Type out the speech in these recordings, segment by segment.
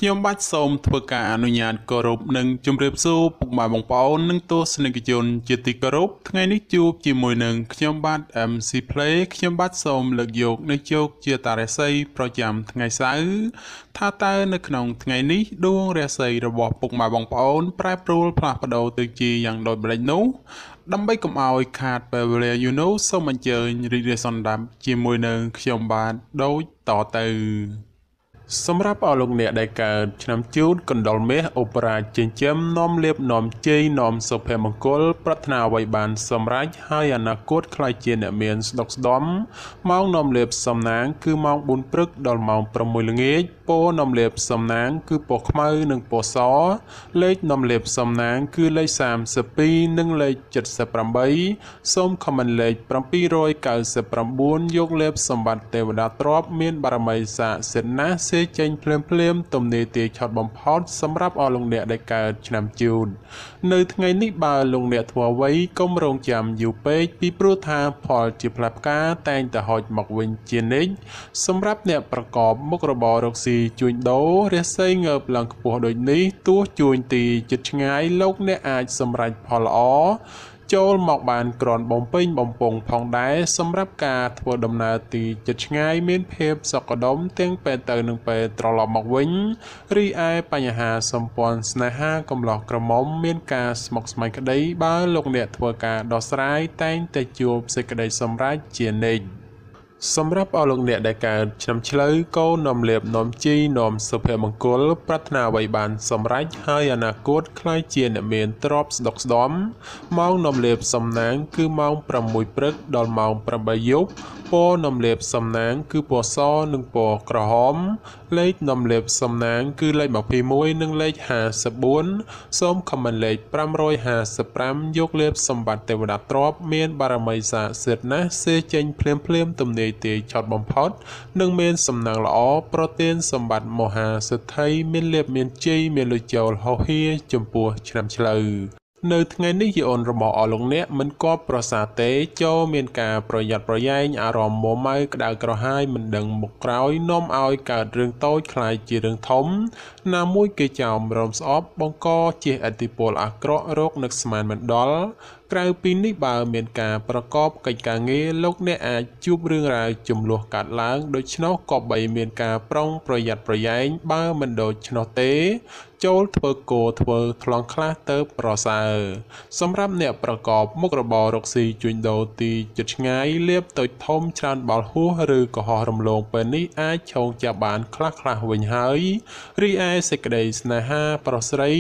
ខ្ញុំបាច់សូមធ្វើការអនុញ្ញាតគោរពនិងជម្រាបសួរពុកម៉ែបងប្អូននិងទស្សនិកជនជាទីគោរពថ្ងៃនេះជួបជាមួយនឹងខ្ញុំបាទ MC Play ខ្ញុំបាទសូមលើកយកនៅជោគជាតារាសីប្រចាំថ្ងៃសៅរ៍ថាតើនៅក្នុងថ្ងៃនេះដួងរាសីរបស់ពុកម៉ែបងប្អូនប្រែប្រួលផ្លាស់ប្ដូរទៅជាយ៉ាងដូចម្តេចនោះដើម្បីកុំឲ្យខាតពេលវេលាសូមអញ្ជើញរីករាយសន្តាប់ជាមួយនឹងខ្ញុំបាទដូចតទៅសម្រាប់អស់លោកអ្នកដែលកើតឆ្នាំជូតកណ្ដុរមាសអូបរ៉ាចិញ្ចឹមនាំលៀបនាំជ័យនាំសុភមង្គលប្រាថ្នាអ្វីបានសម្រេចហើយអនាគតខ្លាយជាអ្នកមានស្ដុកស្ដំម៉ោងនាំលៀបសំណាងគឺម៉ោង4ព្រឹកដល់ម៉ោង6ល្ងាចពណ៌នាំលៀបសំណាងគឺពណ៌ខ្មៅនិងពណ៌សលេខនាំលៀបសំណាងគឺលេខ32និងលេខ78សូមខមមិនលេខ799យកលៀបសម្បត្តិទេវតាទ្រព្យមានបារមីស័ក្តិសិទ្ធិណាស់ចេញភ្លាមទំនេរទាឆត់បំផុតសម្រាប់អស់លោកអ្នកដែលកើតឆ្នាំជូតនៅថ្ងៃនេះបើលោកអ្នកធ្វើអ្វីកុំរងចាំយូរពេកពីព្រោះថាផលជាផ្លែផ្កាតែងតែហុចមកវិញជានិច្ចសម្រាប់អ្នកប្រកបមុខរបររកស៊ីជួញដូររាសីងើបឡើងខ្ពស់ដូចនេះទោះជួញទីជិតឆ្ងាយលោកអ្នកអាចសម្រេចផលល្អចូលមកបានក្រាន់បំពេញបំពង់ផងដែរសម្រាប់ការធ្វើដំណើរទីជិតឆ្ងាយមានភាពសុខដុមទាំងពេលទៅនិងពេលត្រឡប់មកវិញរីឯបញ្ហាសម្ព័ន្ធស្នេហាកំឡោះក្រមុំមានការស្មុគស្មាញក្តីបើលោកអ្នកធ្វើការដោះស្រាយតែងតែជួបសេចក្តីសម្រេចជានិច្ចសម្រាប់អស់លោកអ្នកដែលកើតឆ្នាំឆ្លូវកូននាំលៀបនាំជីនាំសុភមង្គលប្រាថ្នាអ្វីបានសម្រេចហើយអនាគតខ្លាយជាអ្នកមានទ្រព្យស្ដុកស្ដំម៉ោងនាំលៀបសំណាងគឺម៉ោង6ព្រឹកដល់ម៉ោង8យប់ពណ៌នាំលៀបសំណាងគឺពណ៌សនិងពណ៌ក្រហមលេខនាំលៀបសំណាងគឺលេខ21និងលេខ54សូមខមមិនលេខ555យកលៀបសម្បត្តិទេវតាទ្រព្យមានបារមីស័ក្តិសិទ្ធិណាស់ចេញភ្លាមទំនេរទាឆត់បំផុតនិងមានសំណាងល្អប្រទានសម្បត្តិមហាសិទ្ធិមានលៀបមានជ័យមានលុយចូលហោហៀចំពោះឆ្នាំឆ្លូវនៅថ្ងៃនេះយីអូនរបស់អស់លោកអ្នកមិនគប់ប្រសាទេចូលមានការប្រយ័ត្នប្រយែងអារម្មណ៍មួម៉ៅក្តៅក្រហាយមិនដឹងមុខក្រោយនាំឲ្យកើតរឿងតូចคล้ายជារឿងធំណាមួយគេចោមរំស្អប់បង្កជាឥទ្ធិពលអាក្រក់រោគនឹកស្មានមិនដល់ក្រៅពីនេះបើមានការប្រកបកិច្ចការងារលោកអ្នកអាចជួបរឿងរ៉ាវចំនួនកាត់ឡើងដូច្នោះក៏បីមានការប្រុងប្រយ័ត្នប្រយែងបើមិនដូច្នោះទេចូលធ្វើគោធ្វើថ្លង់ខ្លះទៅប្រសើរសម្រាប់អ្នកប្រកបមុខរបររកស៊ីជួញដូរទីជិតឆ្ងាយលៀបតូចធំច្រើនបាល់ហួសឬកុហករំលងពេលនេះអាចឆោងចាប់បានខ្លះវិញហើយរីឯសេចក្តីស្នេហាប្រុសស្រី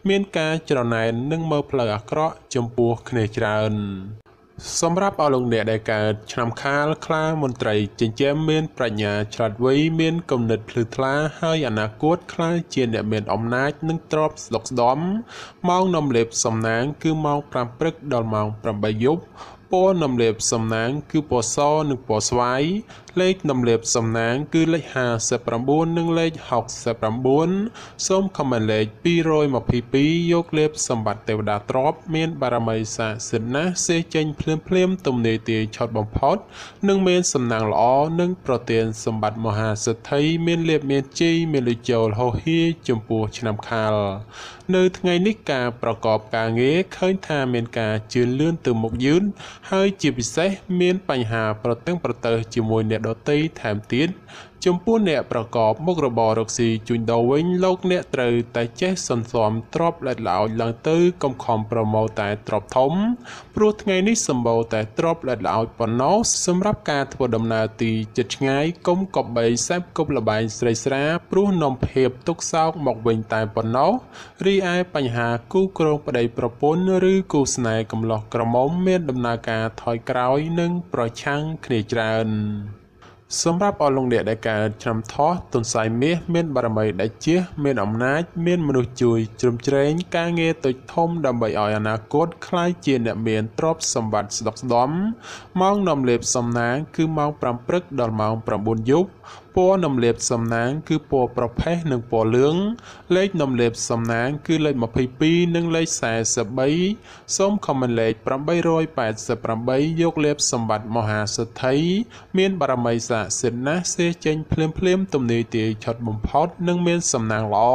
មានការច្រណែននិងមើលផ្លូវអាក្រក់ចំពោះគ្នាច្រើនសម្រាប់អស់លោកអ្នកដែលកើតឆ្នាំខាលខ្លាមន្ត្រីចិញ្ចឹមមានប្រាជ្ញាឆ្លាតវៃមានគំនិតភ្លឺថ្លាហើយអនាគតខ្លាយជាអ្នកមានអំណាចនិងទ្រព្យស្ដុកស្ដំម៉ោងនាំលេបសំណាងគឺម៉ោង5ព្រឹកដល់ម៉ោង8យប់ពណ៌នាំលៀបសំណាងគឺពណ៌សនិងពណ៌ស្វាយលេខនាំលៀបសំណាងគឺលេខ59និងលេខ69សូមខមមិនលេខ222យកលៀបសម្បត្តិទេវតាទ្រព្យមានបារមីស័ក្តិសិទ្ធិណាស់ចេញភ្លាមទំនេរទាឆត់បំផុតនិងមានសំណាងល្អនិងប្រទានសម្បត្តិមហាសិទ្ធិមានលៀបមានជ័យមានលុយចូលហោហៀចំពោះឆ្នាំខាលនៅថ្ងៃនេះការប្រកបការងារឃើញថាមានការជឿនលឿនទៅមុខយឺនហើយជាពិសេសមានបញ្ហាប្រតឹងប្រទើសជាមួយអ្នកដទៃថែមទៀតចំពោះអ្នកប្រកបមុខរបររកស៊ីជួញដូរវិញលោកអ្នកត្រូវតែចេះសន្សំទ្រព្យល្អិតល្អោចឡើងទៅកុំខំប្រមូលតែទ្រព្យធំព្រោះថ្ងៃនេះសម្បូរតែទ្រព្យល្អិតល្អោចប៉ុណ្ណោះសម្រាប់ការធ្វើដំណើរទីជិតឆ្ងាយកុំកបីសេពគប់លបែងស្រីស្រាព្រោះនាំភាពទុក្ខសោកមកវិញតែប៉ុណ្ណោះរីឯបញ្ហាគូគ្រងប្តីប្រពន្ធឬគូស្នេហ៍កំឡោះក្រមុំមានដំណើរការថយក្រោយនិងប្រឆាំងគ្នាច្រើនសម្រាប់អស់លោកអ្នកដែលកើតឆ្នាំថោះទុនសាយមាសមានបារមីដាច់ជះមានអំណាចមានមនុស្សជួយជ្រោមជ្រែងការងារតូចធំដើម្បីឲ្យអនាគតខ្លាយជាអ្នកមានទ្រព្យសម្បត្តិស្ដុកស្ដំម៉ោងនាំលេបសំណាងគឺម៉ោង5ព្រឹកដល់ម៉ោង9យប់ព ពណ៌នំលាបសំណាងគឺពណ៌ប្រផេះនិងពណ៌លឿងលេខនំលាបសំណាងគឺលេខ22និងលេខ43សូមខមមិនលេខ888យកលាបសម្បត្តិមហាសិទ្ធិមានបារមីស័ក្តិសិទ្ធិណាស់សេចេញភ្លាមទំនាយទាយឆុតបំផុតនិងមានសំណាងល្អ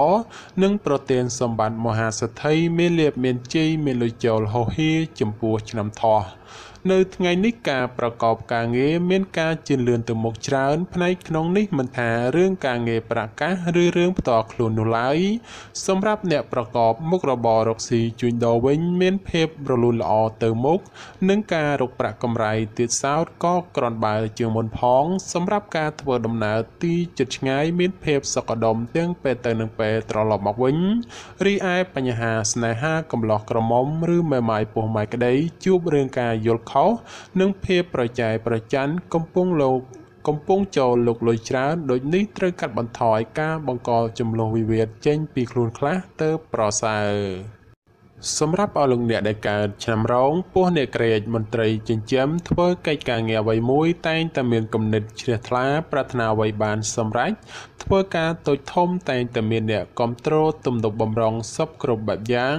និងប្រទានសម្បត្តិមហាសិទ្ធិមានលាភមានជ័យមានលុយចូលហោហៀចំពោះឆ្នាំថោះនៅថ្ងៃនេះការប្រកបការងារមានការជឿនលឿនទៅមុខច្រើនផ្នែកក្នុងនេះមិនថារឿងការងារប្រកាសឬរឿងផ្ទាល់ខ្លួននោះឡើយសម្រាប់អ្នកប្រកបមុខរបររកស៊ីជួញដូរវិញមានភាពរលូនល្អទៅមុខនិងការរកប្រាក់កម្រៃទៀតសោតក៏ក្រាន់បើជាងមុនផងសម្រាប់ការធ្វើដំណើរទីជិតឆ្ងាយមានភាពសុខដុមទាំងពេលទៅនិងពេលត្រឡប់មកវិញរីឯបញ្ហាស្នេហាកំឡោះក្រមុំឬមេម៉ាយពោះម៉ាយក្តីជួបរឿងការយល់ខុសនិងភាពប្រចែកប្រច័ណ្ឌកំពុងចូលលោកលុយច្រើនដូចនេះត្រូវកាត់បន្ថយការបង្កចំនួនវិវាទចេញពីខ្លួនខ្លះទៅប្រសើរសម្រាប់អស់លោកអ្នកដែលកើតឆ្នាំរោងពោះអ្នកក្រេតមន្ត្រីចិញ្ចឹមធ្វើកិច្ចការងារអ្វីមួយតែងតែមានគំនិតជ្រះថ្លាប្រាថ្នាអ្វីបានសម្រេចធ្វើការតូចធំតែងតែមានអ្នកគ្រប់គ្រងទំនុកបំរុងសពគ្រប់បែបយ៉ាង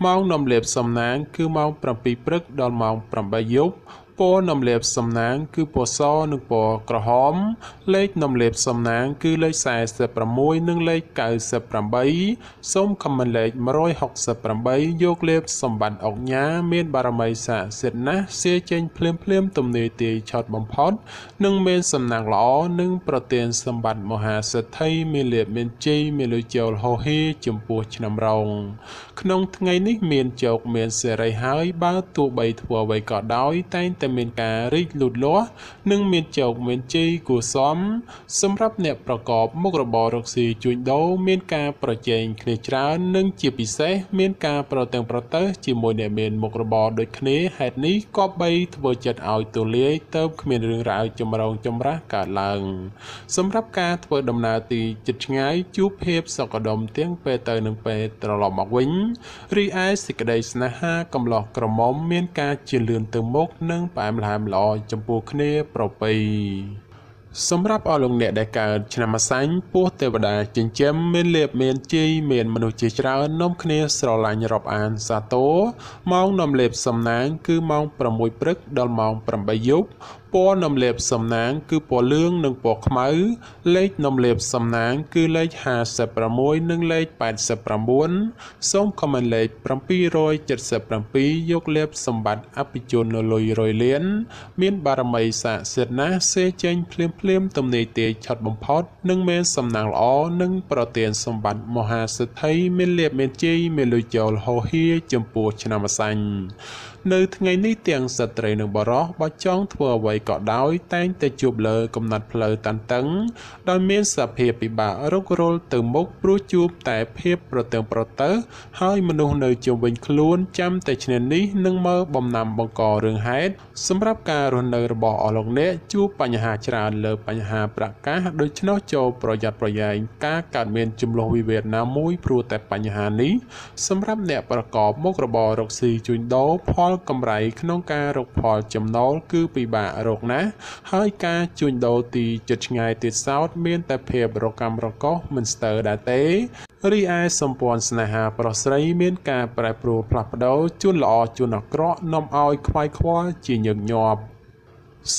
ម៉ោងនំលាបសំណាងគឺម៉ោង7ព្រឹកដល់ម៉ោង8យប់ពណ៌នំលាបសំណាងគឺពណ៌សនិងពណ៌ក្រហមលេខនំលាបសំណាងគឺលេខ46និងលេខ98សូមខមមិនលេខ168យកលេបសម្បត្តិអុកញ៉ាមានបារមីស័ក្តិសិទ្ធិណាស់សៀចេញភ្លាមទំនាយទាយឆត់បំផុតនិងមានសំណាងល្អនិងប្រទានសម្បត្តិមហាសិទ្ធិមានលាភមានជ័យមានលុយចូលហោហៀចំពោះឆ្នាំរោងក្នុងថ្ងៃនេះមានជោគមានសេរីហើយបើទោះបីធ្វើអ្វីក៏ដោយតែងតែមានការរីកលូតលាស់និងមានជោគមានជ័យគួរសមសម្រាប់អ្នកប្រកបមុខរបររកស៊ីជួញដូរមានការប្រជែងគ្នាច្រើននិងជាពិសេសមានការប្រទាំងប្រទើសជាមួយអ្នកមានមុខរបរដូចគ្នាហេតុនេះក៏បីធ្វើចិត្តឲ្យទូលាយទៅគ្មានរឿងរ៉ាវចម្រូងចម្រាសកើតឡើងសម្រាប់ការធ្វើដំណើរទីជិតឆ្ងាយជួបភាពសុខដុមទាំងពេលទៅនិងពេលត្រឡប់មកវិញរីឯសេចក្តីស្នេហាកំឡោះក្រមុំមានការជឿនលឿនទៅមុខនិងផ្អែមល្ហែមល្អចំពោះគ្នាប្រពៃសម្រាប់អស់លោកអ្នកដែលកើតឆ្នាំអាសាញ់ពោះទេវតាចិញ្ចឹមមានលាភមានជ័យមានមនុស្សជាច្រើននាំគ្នាស្រឡាញ់រាប់អានសាទរម៉ោងនាំលេបសំណាងគឺម៉ោង6ព្រឹកដល់ម៉ោង8យប់ពណ៌នំលាបសំណាងគឺពណ៌លឿងនិងពណ៌ខ្មៅលេខនំលាបសំណាងគឺលេខ56និងលេខ89សូមខមមិនលេខ777យកលាបសម្បត្តិអភិជននៅលុយរយលានមានបារមីស័ក្តិសិទ្ធិណាស់សេចេញភ្លាមទំនាយទាយឆត់បំផុតនិងមានសំណាងល្អនិងប្រទានសម្បត្តិមហាសិទ្ធិមានលាភមានជ័យមានលុយចូលហោហៀចំពោះឆ្នាំអាសាញ់នៅថ្ងៃនេះទាំងស្ត្រីនិងបុរសបើចង់ធ្វើអ្វីក៏ដោយតែងតែជួបលើកំណត់ផ្លូវតានតឹងដោយមានសភាពពិបាករុករលទៅមុខព្រោះជួបតែភាពប្រទាំងប្រទើសហើយមនុស្សនៅជុំវិញខ្លួនចាំតែឈ្នានីសនឹងមើលបំណាំបង្ករឿងហេតុសម្រាប់ការរស់នៅរបស់អស់លោកអ្នកជួបបញ្ហាច្រើនលើបញ្ហាប្រកាសដូច្នោះចូលប្រយ័ត្នប្រយែងការកើតមានចំនួនវិវាទណាមួយព្រោះតែបញ្ហានេះសម្រាប់អ្នកប្រកបមុខរបររកស៊ីជួញដូរផលកម្រៃក្នុងការរកផលចំណូលគឺពិបាករកណាស់ហើយការជួញដូរទីជិតឆ្ងាយទៀតសោតមានតែភាពរកម្មរកុសមិនស្ទើរដែរទេរីឯសម្ព័ន្ធស្នេហាប្រុសស្រីមានការប្រែប្រួលផ្លាស់ប្ដូរជួនល្អជួនអាក្រក់នាំឲ្យខ្វាយខ្វល់ជាញឹកញាប់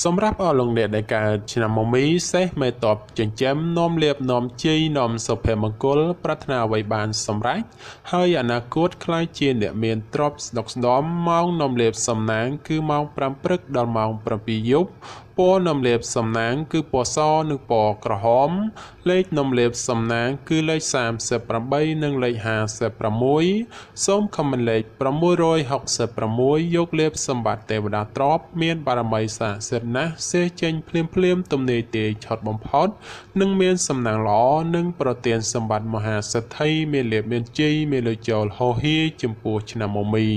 សម្រាប់អស់លោកអ្នកដែលកើតឆ្នាំមមីសេះមេតបចិញ្ចឹមនាំលាភនាំជ័យនាំសុភមង្គលប្រាថ្នាអ្វីបានសម្រេចហើយអនាគតខ្លាយជាអ្នកមានទ្រព្យស្ដុកស្ដម្ភម៉ោងនាំលាភសំណាងគឺម៉ោង5ព្រឹកដល់ម៉ោង7យប់ពណ៌នំលាបសំណាងគឺពណ៌សនិងពណ៌ក្រហមលេខនំលាបសំណាងគឺលេខ38និងលេខ56សូមខមមិនលេខ666យកលាបសម្បត្តិទេវតាទ្រព្យមានបារមីស័ក្តិសិទ្ធិណាស់សេចេញភ្លាមទំនាយទាយឆត់បំផុតនិងមានសំណាងល្អនិងប្រទានសម្បត្តិមហាសិទ្ធិមានលាភមានជ័យមានលុយចូលហោហៀចំពោះឆ្នាំមមី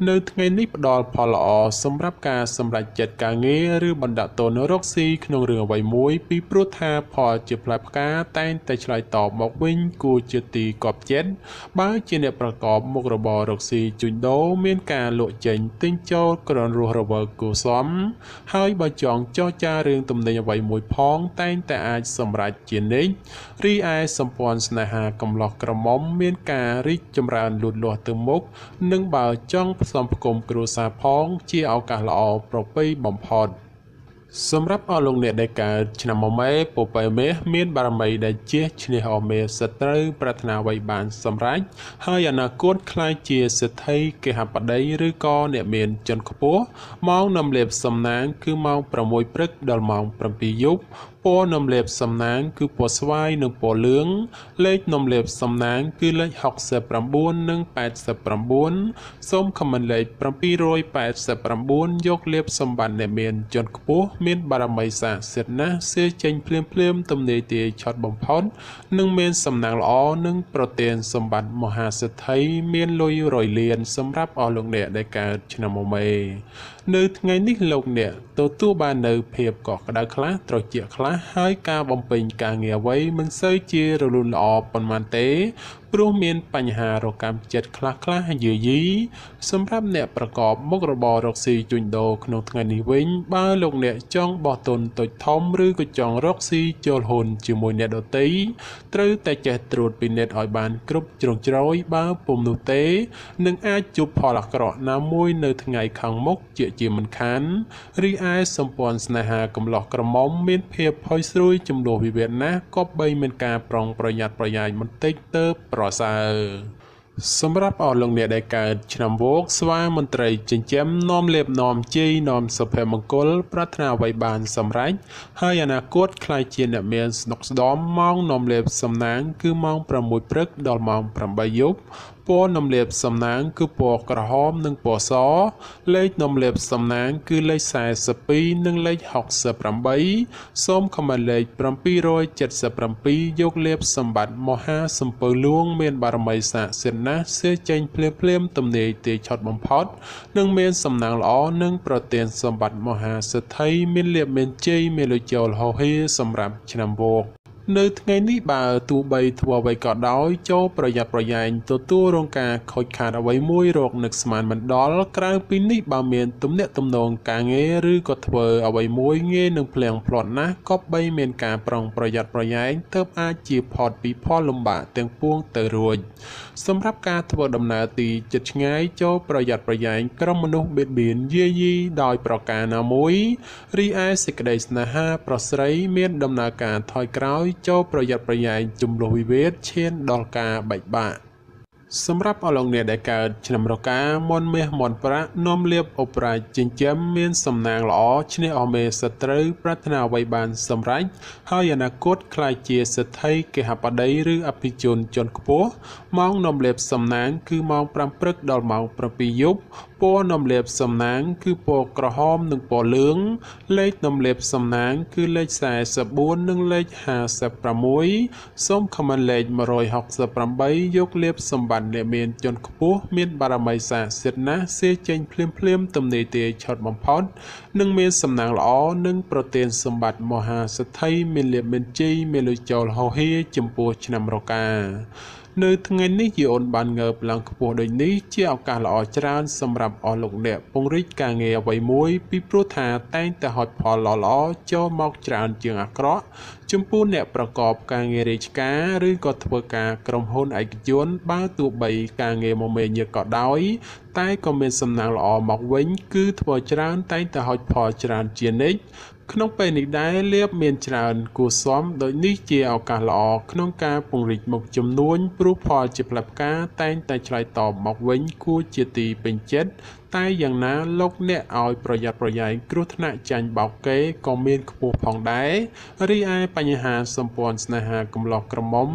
នៅថ្ងៃនេះផ្ដល់ផលល្អសម្រាប់ការសម្រេចចិត្តការងារឬបណ្ដាក់តនរកស៊ីក្នុងរឿងអ្វីមួយពីព្រោះថាផលជាផ្លែផ្កាតែងតែឆ្លើយតបមកវិញគួរជាទីកប់ចិត្តបើជាអ្នកប្រកបមុខរបររកស៊ីជួញដូរមានការលក់ចេញទិញចូលក្រនរស់រវើកគួសមហើយបើចង់ចរចារឿងទំនិញអ្វីមួយផងតែងតែអាចសម្រេចជានិច្ចរីឯសម្ព័ន្ធស្នេហាកំឡោះក្រមុំមានការរីកចម្រើនលូតលាស់ទៅមុខនិងបើចង់ផ្សំផ្គុំគ្រួសារផងជាឱកាសល្អប្រពៃបំផុតសម្រាប់អស់លោកអ្នកដែលកើតឆ្នាំមមែពពែមេមានបារមីដែលជះឈ្នះអមេសត្រូវប្រាថ្នាអ្វីបានសម្រេចហើយអនាគតខ្លាយជាសេដ្ឋីគេហបតីឬក៏អ្នកមានជាន់ខ្ពស់ម៉ោងនំលេបសំណាងគឺម៉ោង6ព្រឹកដល់ម៉ោង7យប់ពណ៌នំលេបសំណាងគឺពណ៌ស្វាយនិងពណ៌លឿងលេខនំលេបសំណាងគឺលេខ69និង89សូមខមមិនលេខ789យកលេបសម្បត្តិអ្នកមានជាន់ខ្ពស់មានបារមីស័ក្តិសិទ្ធិណាស់សេចេញភ្លាមទំនេរទាយឆត់បំផុតនិងមានសំណាងល្អនិងប្រទានសម្បត្តិមហាសេដ្ឋីមានលុយរយលានសម្រាប់អស់លោកអ្នកដែលកើតឆ្នាំមមែនៅថ្ងៃនេះលោកអ្នកទទួលបាននៅភាពកក់ក្ដៅខ្លះត្រជាក់ខ្លះហើយការបំពេញការងារអ្វីមិនសូវជារលូនល្អប៉ុន្មានទេព្រោះមានបញ្ហារកម្មចិត្តខ្លះយឺយីសម្រាប់អ្នកប្រកបមុខរបររកស៊ីជួញដូរក្នុងថ្ងៃនេះវិញបើលោកអ្នកចង់បោះទុនតូចធំឬក៏ចង់រកស៊ីចូលហ៊ុនជាមួយអ្នកដទៃត្រូវតែចេះត្រួតពិនិត្យឲ្យបានគ្រប់ជ្រុងជ្រោយបើពុំនោះទេនឹងអាចជួបផលអាក្រក់ណាមួយនៅថ្ងៃខាងមុខជាមិនខានរីឯសម្ព័ន្ធស្នេហាកំឡោះក្រមុំមានភាពផុយស្រួយចំនួនវិវាទណាស់ក៏បីមានការប្រុងប្រយ័ត្នប្រយែងបន្តិចទៅប្រសើរសម្រាប់អស់លោកអ្នកដែលកើតឆ្នាំវោកស្វាមន្ត្រីចិញ្ចឹមនាំលេបនាំជ័យនាំសុភមង្គលប្រាថ្នាអ្វីបានសម្រេចហើយអនាគតខ្លាយជាអ្នកមានស្នុកស្ដំម៉ោងនាំលេបសំណាងគឺម៉ោង6ព្រឹកដល់ម៉ោង8យប់ពណ៌នំលេបសំណាងគឺពណ៌ក្រហមនិងពណ៌សលេខនំលេបសំណាងគឺលេខ42និងលេខ68សូមខមមិនលេខ777យកលេបសម្បត្តិមហាសំពៅលួងមានបារមីស័ក្តិសិទ្ធិណាស់សេចេញភ្លាមទំនេរទាយឆត់បំផុតនិងមានសំណាងល្អនិងប្រទានសម្បត្តិមហាសេដ្ឋីមានលៀបមានជ័យមានលុយចូលហោហៀសម្រាប់ឆ្នាំវោកនៅថ្ងៃនេះបើទោះបីធ្វើអ្វីក៏ដោយចូលប្រយ័ត្នប្រយែងទទួលរងការខូចខាតអ្វីមួយរកនឹកស្មានមិនដល់ក្រៅពីនេះបើមានទំនាក់ទំនងការងារឬក៏ធ្វើអ្វីមួយងាយនឹងភ្លៀងផ្្លាត់ណាស់ក៏បីមានការប្រុងប្រយ័ត្នប្រយែងទើបអាចជាផុតពីផលលំបាកទាំងពួងទៅរួចសម្រាប់ការធ្វើដំណើរទីជិតឆ្ងាយចូលប្រយ័ត្នប្រយែងក្រុមមនុស្សបៀតបៀនយាយីដោយប្រការណាមួយរីឯសេចក្តីស្នេហាប្រស្រីមានដំណើរការថយក្រោយចូលប្រយ័ត្នប្រយែងជំលោះវិវាទឈានដល់ការបែកបាក់សម្រាប់អស់លោកអ្នកដែលកើតឆ្នាំរកាមន់មាសមន់ប្រាក់នាំលៀបអបរាជចិញ្ចឹមមានសំណាងល្អឈ្នះអមេសត្រូវប្រាថ្នាអ្វីបានសម្រេចហើយអនាគតខ្លាយជាសេដ្ឋីគេហបតីឬអភិជនជាន់ខ្ពស់ម៉ោងនាំលៀបសំណាងគឺម៉ោង5ព្រឹកដល់ម៉ោង7យប់ពណ៌នាំលៀបសំណាងគឺពណ៌ក្រហមនិងពណ៌លឿងលេខនាំលៀបសំណាងគឺលេខ44និងលេខ56សូមខមមិនលេខ168យកលៀបសម្បត្តិអ្នកមានជាន់ខ្ពស់មានបារមីស័ក្តិសិទ្ធិណាស់សេចេញភ្លាមទំនេរទាយឆត់បំផុតនិងមានសំណាងល្អនិងប្រទានសម្បត្តិមហាសេដ្ឋីមានលៀបមានជ័យមានលុយចូលហោហៀចំពោះឆ្នាំរកានៅថ្ងៃនេះយីអូនបានងើបឡើងខ្ពស់ដូចនេះជាឱកាសល្អច្រើនសម្រាប់អស់លោកអ្នកពង្រីកការងារអ្វីមួយពីព្រោះថាតែងតែហុចផលល្អចូលមកច្រើនជាងអាក្រក់ចំពោះអ្នកប្រកបការងាររាជការឬក៏ធ្វើការក្រុមហ៊ុនឯកជនបើទោះបីការងារមមាញឹកក៏ដោយតែក៏មានសំណាងល្អមកវិញគឺធ្វើច្រើនតែងតែហុចផលច្រើនជានិច្ចក្នុងពេលនេះដែរលៀបមានច្រើនគួរសមដូចនេះជាឱកាសល្អក្នុងការពង្រីកមុខចំនួនព្រោះផលជាផ្លែផ្កាតែងតែឆ្លើយតបមកវិញគួរជាទីពេញចិត្តតែយ៉ាងណាលោកអ្នកឲ្យប្រយ័ត្នប្រយែងគ្រោះថ្នាក់ចាញ់បោកគេក៏មានខ្ពស់ផងដែររីឯបញ្ហាសម្ព័ន្ធស្នេហាកំឡោះក្រមុំ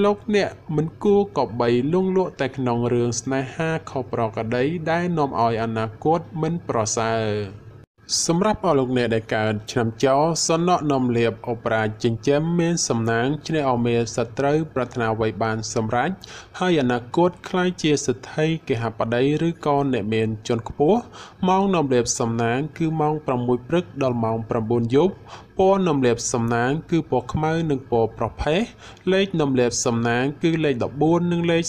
លោកអ្នកមិនគួរក៏បីលងលក់តែក្នុងរឿងស្នេហាខុសប្រក្រតីដែលនាំឲ្យអនាគតមិនប្រសើរ សម្រាប់អស់លោកអ្នកដែលកើតឆ្នាំចោសំណក់នំលៀបអូប៉ារ៉ាចិញ្ចឹមមានសំណាងឈ្នះអមេសត្រូវប្រាថ្នាអ្វីបានសម្រេចហើយអនាគតខ្លាយជាសិទ្ធិគេហបតីឬក៏អ្នកមានជាន់ខ្ពស់ម៉ោងនំលៀបសំណាងគឺម៉ោង6ព្រឹកដល់ម៉ោង9យប់ពណ៌នំលៀបសំណាងគឺពណ៌ខ្មៅនិងពណ៌ប្រផេះលេខនំលៀបសំណាងគឺលេខ14និងលេខ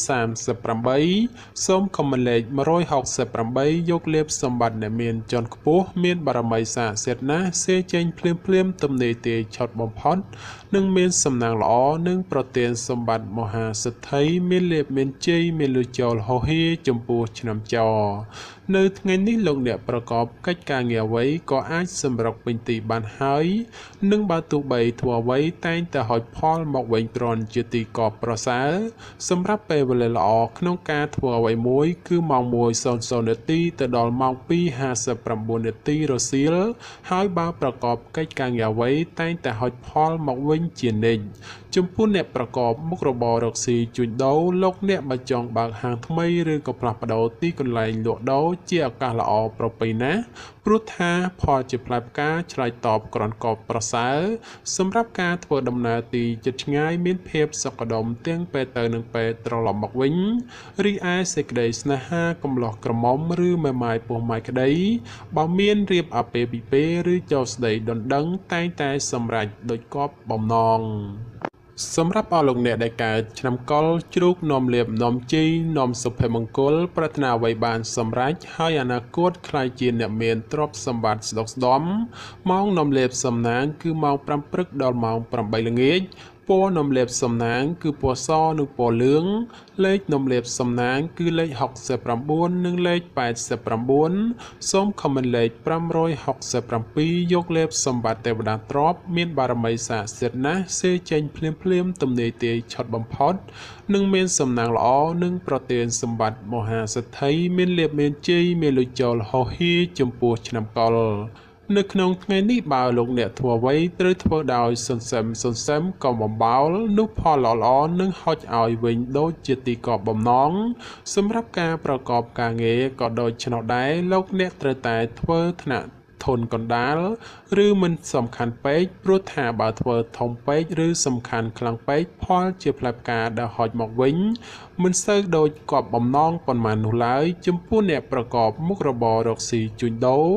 38សូមខមមិនលេខ168យកលៀបសម្បត្តិអ្នកមានជាន់ខ្ពស់មានបារមីស័ក្តិសិទ្ធិណាស់សេចេញភ្លាមទំនេរទាយឆុតបំផុតនិងមានសំណាងល្អនិងប្រទានសម្បត្តិមហាសិទ្ធិមានលៀបមានជ័យមានលុយចូលហោហៀចំពោះឆ្នាំចោនៅថ្ងៃនេះលោកអ្នកប្រកបកិច្ចការងារអ្វីក៏អាចសម្រុកពេញទីបានហើយនិងបើទោះបីធ្វើអ្វីតែងតែហុចផលមកវិញទ្រាំជាទីកប់ប្រសើរសម្រាប់ពេលវេលាល្អក្នុងការធ្វើអ្វីមួយគឺម៉ោង1:00នាទីទៅដល់ម៉ោង2:59នាទីរសៀលហើយបើប្រកបកិច្ចការងារអ្វីតែងតែហុចផលមកវិញជានិច្ចចំពោះអ្នកប្រកបមុខរបររកស៊ីជួញដូរលោកអ្នកបើចង់បើកហាងថ្មីឬក៏ផ្លាស់ប្ដូរទីកន្លែងលក់ដូរជាឱកាសល្អប្រពៃណាព្រោះថាផលជាផ្លែផ្កាឆ្លើយតបក្រន់កបប្រសើរសម្រាប់ការធ្វើដំណើរទីជិតឆ្ងាយមានភាពសុខដុមទាំងពេលទៅនិងពេលត្រឡប់មកវិញរីឯសេចក្តីស្នេហាកំឡោះក្រមុំឬមេម៉ាយពោះម៉ាយក្តីបើមានរៀបអាពាហ៍ពិពាហ៍ឬចូលស្តីដណ្ដឹងតែងតែសម្រេចដោយគប់បំណងសម្រាប់អស់លោកអ្នកដែលកើតឆ្នាំកុរជ្រូកនាំលៀបនាំជីនាំសុភមង្គលប្រាថ្នាអ្វីបានសម្រេចហើយអនាគតខ្លាយជាអ្នកមានទ្រព្យសម្បត្តិស្ដុកស្ដម្ភម៉ោងនាំលៀបសំណាងគឺម៉ោង5ព្រឹកដល់ម៉ោង8ល្ងាចពណ៌នំលៀបសំណាងគឺពណ៌សនិងពណ៌លឿងលេខនំលៀបសំណាងគឺលេខ69និងលេខ89សូមខមមិនលេខ567យកលៀបសម្បត្តិទេវតាទ្រព្យមានបារមីស័ក្តិសិទ្ធិណាស់សេចេញភ្លាមទំនេរទាយឆុតបំផុតនិងមានសំណាងល្អនិងប្រទានសម្បត្តិមហាសិទ្ធិមានលៀបមានជ័យមានលុយចូលហោហៀចំពោះឆ្នាំកុរនៅក្នុងថ្ងៃនេះបើលោកអ្នកធ្វើអ្វីត្រូវធ្វើដោយសន្សឹមកុំបំបោលនោះផលល្អៗនឹងហុចឲ្យវិញដូចជាទីកប់បំណងសម្រាប់ការប្រកបការងារក៏ដូចឆ្នោះដែរលោកអ្នកត្រូវតែធ្វើថ្នាក់ធនកណ្ដាលឬមិនសំខាន់ពេកព្រោះថាបើធ្វើធំពេកឬសំខាន់ខ្លាំងពេកផលជាផ្លែផ្កាដែលហុចមកវិញមិនសូវដូចគប់បំណងប៉ុន្មាននោះឡើយចំពោះអ្នកប្រកបមុខរបររកស៊ីជួញដូរ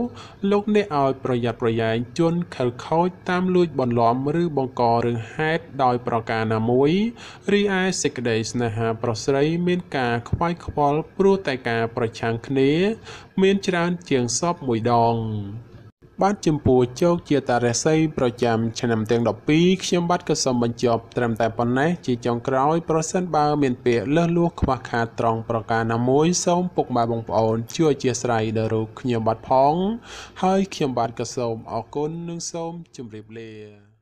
លោកអ្នកឲ្យប្រយ័ត្នប្រយែងជន់ខិលខូចតាមលួចបន្លំឬបង្ករឿងហេតុដោយប្រការណាមួយរីឯសេចក្តីស្នេហាប្រុសស្រីមានការខ្វាយខ្វល់ព្រោះតែការប្រឆាំងគ្នាមានច្រើនជាងសពមួយដងបាទចំពោះជោគជាតារាសីប្រចាំឆ្នាំទាំង12ខ្ញុំបាទក៏សូមបញ្ចប់ត្រឹមតែប៉ុណ្ណេះជាចុងក្រោយប្រសិនបើមានពាក្យលើសលួសខ្វះខាតត្រង់ប្រការណាមួយសូមពុកម៉ែបងប្អូនជួយអធិស្ឋានដល់រូបខ្ញុំបាទផងហើយខ្ញុំបាទក៏សូមអរគុណនិងសូមជម្រាបលា